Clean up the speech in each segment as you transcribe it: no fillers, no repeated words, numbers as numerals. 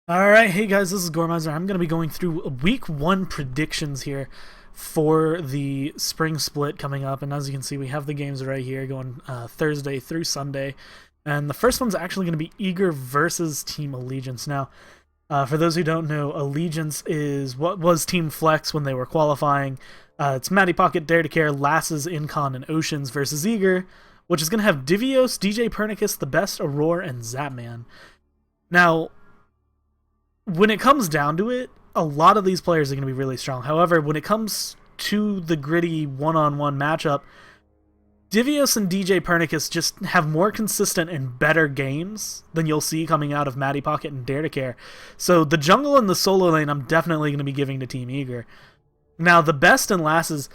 Alright, hey guys, this is Gormizer. I'm going to be going through week one predictions here for the spring split coming up. And as you can see, we have the games right here going Thursday through Sunday. And the first one's actually going to be Eager versus Team Allegiance. Now, for those who don't know, Allegiance is what was Team Flex when they were qualifying. It's Matty Pocket, Dare to Care, Lasses, Incon, and Oceans versus Eager, which is going to have Divios, DJ Pernicus, The Best, Aurora, and Zapman. Now, when it comes down to it, a lot of these players are going to be really strong. However, when it comes to the gritty one-on-one matchup, Divios and DJ Pernicus just have more consistent and better games than you'll see coming out of Matty Pocket and Dare to Care. So the jungle and the solo lane, I'm definitely going to be giving to Team Eager. Now, the Best and Lasses,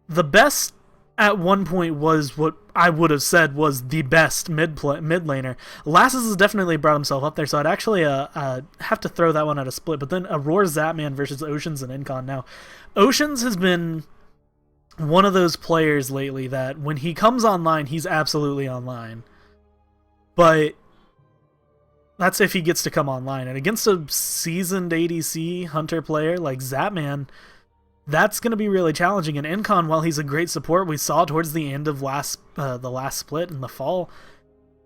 the Best at one point was what I would have said was the best mid laner. Lasses has definitely brought himself up there, so I'd actually have to throw that one at a split. But then Aurora Zapman versus Oceans and Incon. Now, Oceans has been one of those players lately that when he comes online, he's absolutely online. But that's if he gets to come online. And against a seasoned ADC hunter player like Zapman, that's going to be really challenging. And Incon, while he's a great support, we saw towards the end of the last split in the fall,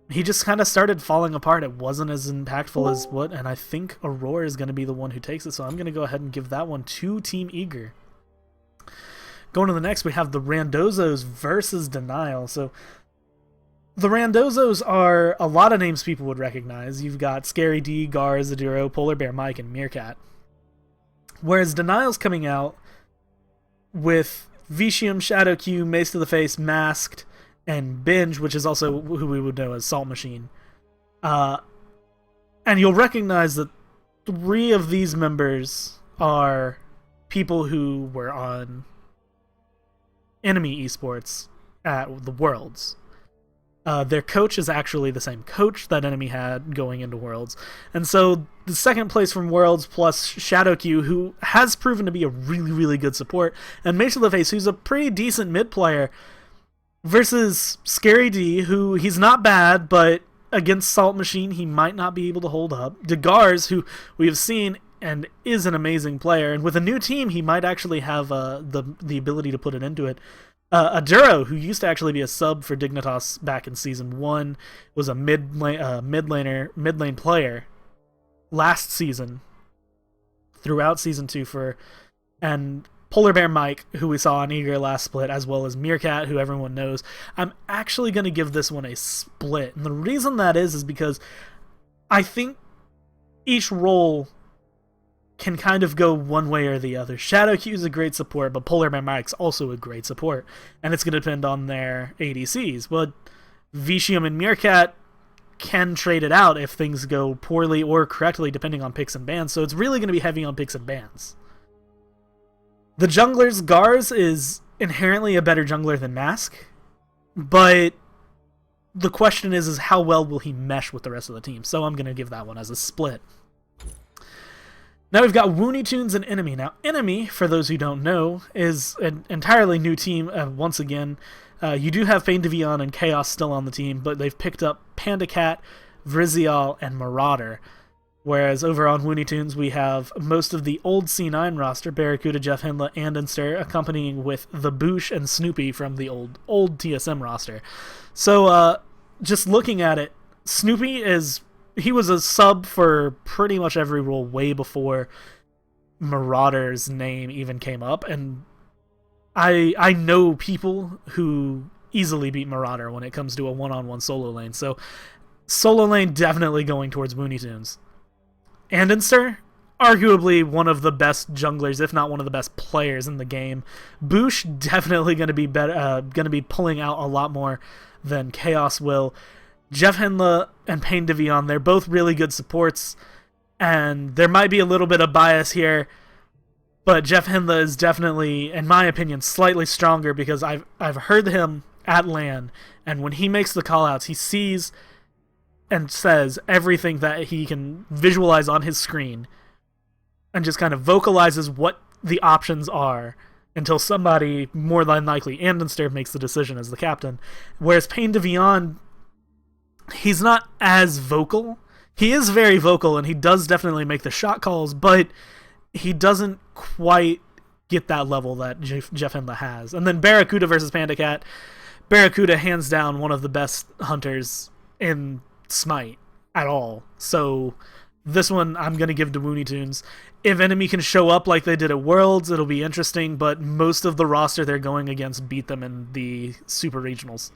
he just kind of started falling apart. It wasn't as impactful as what, and I think Aurora is going to be the one who takes it, so I'm going to go ahead and give that one to Team Eager. Going to the next, we have the Randosos versus Denial. So the Randosos are a lot of names people would recognize. You've got Scary D, Gar, Zaduro, Polar Bear Mike, and Meerkat. Whereas Denial's coming out with Vicium, Shadow Q, Mace to the Face, Masked, and Binge, which is also who we would know as Salt Machine. And you'll recognize that 3 of these members are people who were on enemy esports at the Worlds. Their coach is actually the same coach that enemy had going into Worlds. And so the second place from Worlds plus Shadow Q, who has proven to be a really, really good support, and Mace of the Face, who's a pretty decent mid player, versus Scary D, who he's not bad, but against Salt Machine, he might not be able to hold up. Degars, who we have seen and is an amazing player, and with a new team, he might actually have the ability to put it into it. Aduro, who used to actually be a sub for Dignitas back in Season 1, was a mid lane player last season, throughout Season 2 and Polar Bear Mike, who we saw on Eager last split, as well as Meerkat, who everyone knows. I'm actually going to give this one a split, and the reason that is because I think each role can kind of go one way or the other. Shadow Q is a great support, but Polar Bear Mike's also a great support, and it's going to depend on their ADCs. But Vicium and Meerkat can trade it out if things go poorly or correctly, depending on picks and bans, so it's really going to be heavy on picks and bans. The junglers, Gars is inherently a better jungler than Mask, but the question is how well will he mesh with the rest of the team, so I'm going to give that one as a split. Now we've got Looney Tunes and Enemy. Now, Enemy, for those who don't know, is an entirely new team once again. You do have Pain Devion and Chaos still on the team, but they've picked up Panda Cat, Vrizial, and Marauder. Whereas over on Looney Tunes, we have most of the old C9 roster, Barracuda, Jeff Henla, and Inster, accompanying with the Boosh and Snoopy from the old TSM roster. So, just looking at it, Snoopy he was a sub for pretty much every role way before Marauder's name even came up, and I know people who easily beat Marauder when it comes to a one-on-one solo lane, so solo lane definitely going towards Looney Tunes. And Inster, arguably one of the best junglers, if not one of the best players in the game. Boosh definitely going to be going to be pulling out a lot more than Chaos will. Jeff Henla and Pain Devion, they're both really good supports, and there might be a little bit of bias here, but Jeff Henla is definitely, in my opinion, slightly stronger because I've heard him at LAN, and when he makes the callouts, he sees and says everything that he can visualize on his screen and just kind of vocalizes what the options are until somebody, more than likely Andenster, makes the decision as the captain. Whereas Pain Devion, he's not as vocal. He is very vocal, and he does definitely make the shot calls, but he doesn't quite get that level that Jeff Hindla has. And then Barracuda versus Panda Cat. Barracuda, hands down, one of the best hunters in Smite at all. So this one I'm going to give to Looney Tunes. If Enemy can show up like they did at Worlds, it'll be interesting, but most of the roster they're going against beat them in the Super Regionals.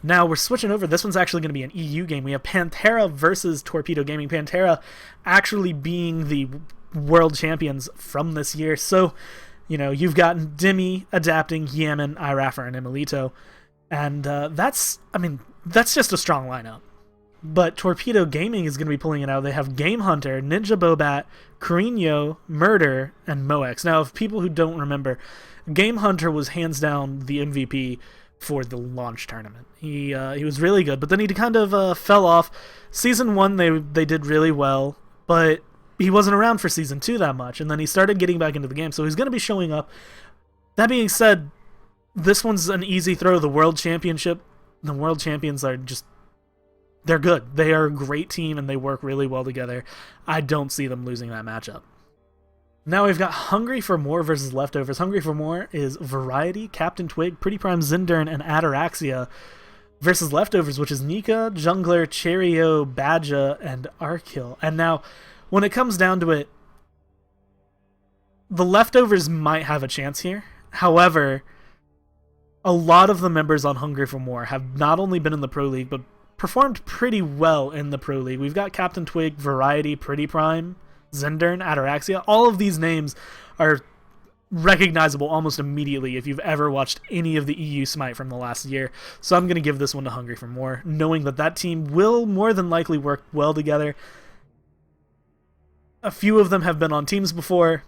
Now we're switching over. This one's actually going to be an EU game. We have Pantera versus Torpedo Gaming. Pantera actually being the world champions from this year. So, you know, you've got Demi adapting Yaman, Iraffer, and Emilito. And that's just a strong lineup. But Torpedo Gaming is going to be pulling it out. They have Game Hunter, Ninja Bobat, Carino, Murder, and Moex. Now, if people who don't remember, Game Hunter was hands down the MVP for the launch tournament. He was really good, but then he kind of fell off. Season 1, they did really well, but he wasn't around for Season 2 that much, and then he started getting back into the game, so he's going to be showing up. That being said, this one's an easy throw. The World Championship, the World Champions are just... they're good. They are a great team, and they work really well together. I don't see them losing that matchup. Now we've got Hungry for More versus Leftovers. Hungry for More is Variety, Captain Twig, Pretty Prime, Zindern, and Ataraxia versus Leftovers, which is Nika, Jungler, Cheerio, Badja, and Arkhill. And now, when it comes down to it, the Leftovers might have a chance here. However, a lot of the members on Hungry for More have not only been in the Pro League, but performed pretty well in the Pro League. We've got Captain Twig, Variety, Pretty Prime, Zindern, Ataraxia. All of these names are recognizable almost immediately if you've ever watched any of the EU Smite from the last year. So I'm going to give this one to Hungry for More, knowing that that team will more than likely work well together. A few of them have been on teams before,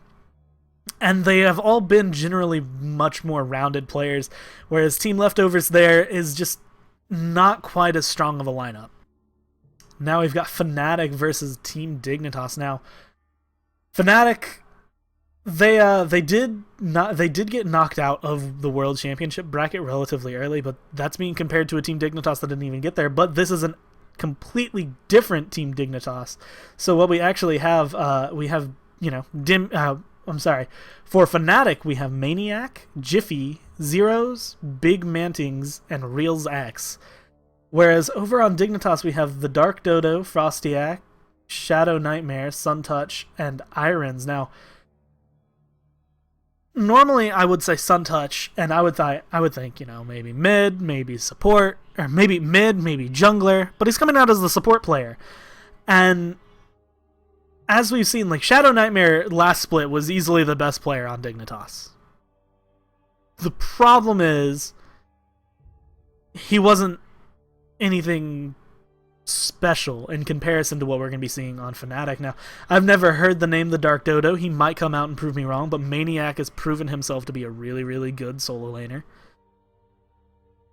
and they have all been generally much more rounded players, whereas Team Leftovers there is just not quite as strong of a lineup. Now we've got Fanatic versus Team Dignitas. Now, Fanatic, they did get knocked out of the World Championship bracket relatively early, but that's being compared to a Team Dignitas that didn't even get there. But this is a completely different Team Dignitas. So what we actually have, for Fnatic, we have Maniac, Jiffy, Zeros, Big Mantings, and Reels X. Whereas over on Dignitas, we have the Dark Dodo, Frostiac, Shadow Nightmare, Suntouch, and Irons. Now, normally I would say Suntouch, and I would think, maybe mid, maybe support, or maybe mid, maybe jungler, but he's coming out as the support player. And as we've seen, like, Shadow Nightmare last split was easily the best player on Dignitas. The problem is, he wasn't anything special in comparison to what we're going to be seeing on Fnatic. Now, I've never heard the name the Dark Dodo. He might come out and prove me wrong, but Maniac has proven himself to be a really, really good solo laner.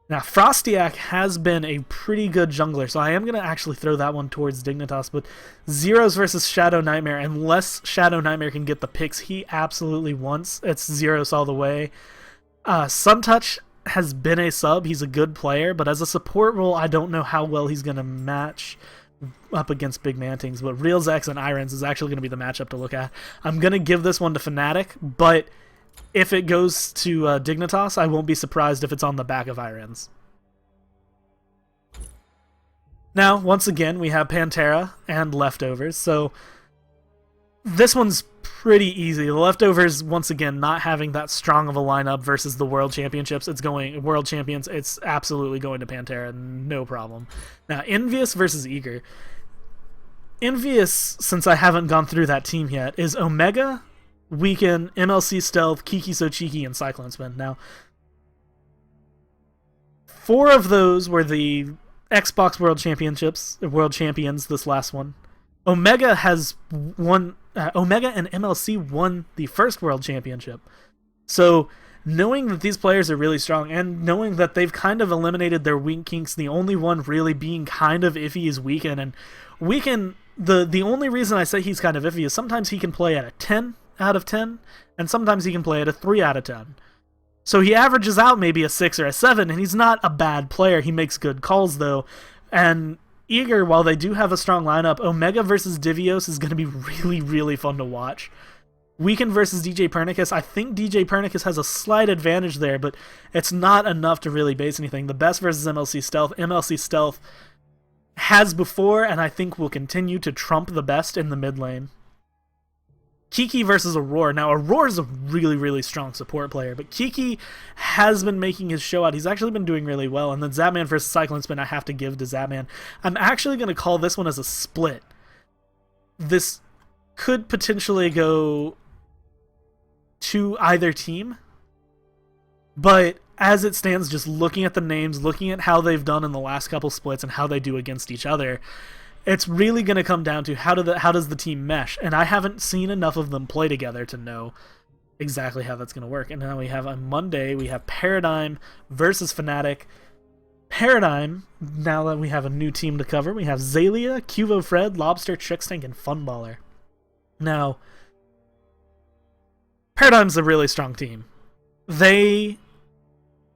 Now, Frostiac has been a pretty good jungler, so I am going to actually throw that one towards Dignitas, but Zeros versus Shadow Nightmare, unless Shadow Nightmare can get the picks he absolutely wants, it's Zeros all the way. Suntouch has been a sub. He's a good player, but as a support role, I don't know how well he's going to match up against Big Mantings, but Reels X and Irons is actually going to be the matchup to look at. I'm going to give this one to Fnatic, but if it goes to Dignitas, I won't be surprised if it's on the back of Irons. Now, once again, we have Pantera and Leftovers, so this one's pretty easy. The Leftovers, once again, not having that strong of a lineup versus the World Championships. World Champions, it's absolutely going to Pantera, no problem. Now, Envious versus Eager. Envious, since I haven't gone through that team yet, is Omega, Weaken, MLC Stealth, Kiki So Cheeky, and Cyclone Spin. Now, 4 of those were the Xbox World Champions, this last one. Omega has won. Omega and MLC won the first World Championship. So, knowing that these players are really strong, and knowing that they've kind of eliminated their weak kinks, the only one really being kind of iffy is Weaken. And Weaken, the only reason I say he's kind of iffy is sometimes he can play at a 10 out of 10, and sometimes he can play at a 3 out of 10. So he averages out maybe a 6 or a 7, and he's not a bad player. He makes good calls, though. And Eager, while they do have a strong lineup, Omega versus Divios is going to be really, really fun to watch. Weekend versus DJ Pernicus, I think DJ Pernicus has a slight advantage there, but it's not enough to really base anything. The best versus MLC Stealth. MLC Stealth has before, and I think will continue to trump the best in the mid lane. Kiki versus Aurora. Now, Aurora is a really, really strong support player, but Kiki has been making his show out. He's actually been doing really well. And then Zapman versus Cyclone Spin, I have to give to Zapman. I'm actually going to call this one as a split. This could potentially go to either team, but as it stands, just looking at the names, looking at how they've done in the last couple splits and how they do against each other, it's really going to come down to how does the team mesh, and I haven't seen enough of them play together to know exactly how that's going to work. And now we have on Monday, we have Paradigm versus Fanatic. Paradigm, now that we have a new team to cover, we have Zalia, Cuvo Fred, Lobster, Trickstank, and Funballer. Now, Paradigm's a really strong team. They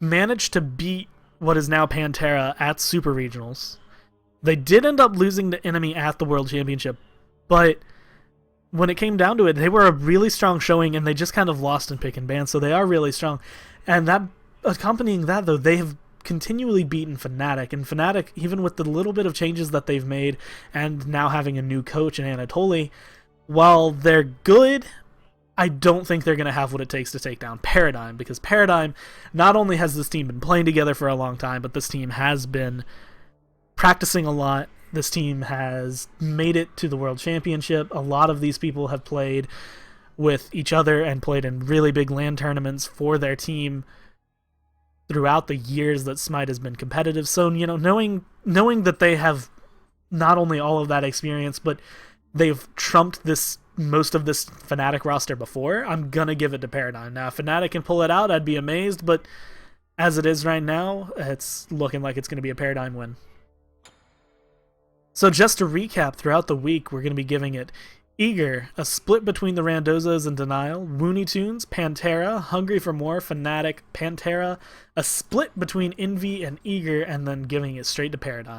managed to beat what is now Pantera at Super Regionals. They did end up losing to Enemy at the World Championship, but when it came down to it, they were a really strong showing, and they just kind of lost in pick and ban, so they are really strong. And that, accompanying that, though, they have continually beaten Fnatic, and Fnatic, even with the little bit of changes that they've made, and now having a new coach in Anatoly, while they're good, I don't think they're going to have what it takes to take down Paradigm, because Paradigm, not only has this team been playing together for a long time, but this team has been practicing a lot. This team has made it to the World Championship. A lot of these people have played with each other and played in really big LAN tournaments for their team throughout the years that Smite has been competitive. So, you know, knowing that they have not only all of that experience, but they've trumped most of this Fnatic roster before, I'm gonna give it to Paradigm. Now, if Fnatic can pull it out, I'd be amazed, but as it is right now, it's looking like it's gonna be a Paradigm win. So just to recap, throughout the week, we're going to be giving it Eager, a split between the Randozos and Denial, Looney Tunes, Pantera, Hungry for More, Fnatic, Pantera, a split between Envy and Eager, and then giving it straight to Paradigm.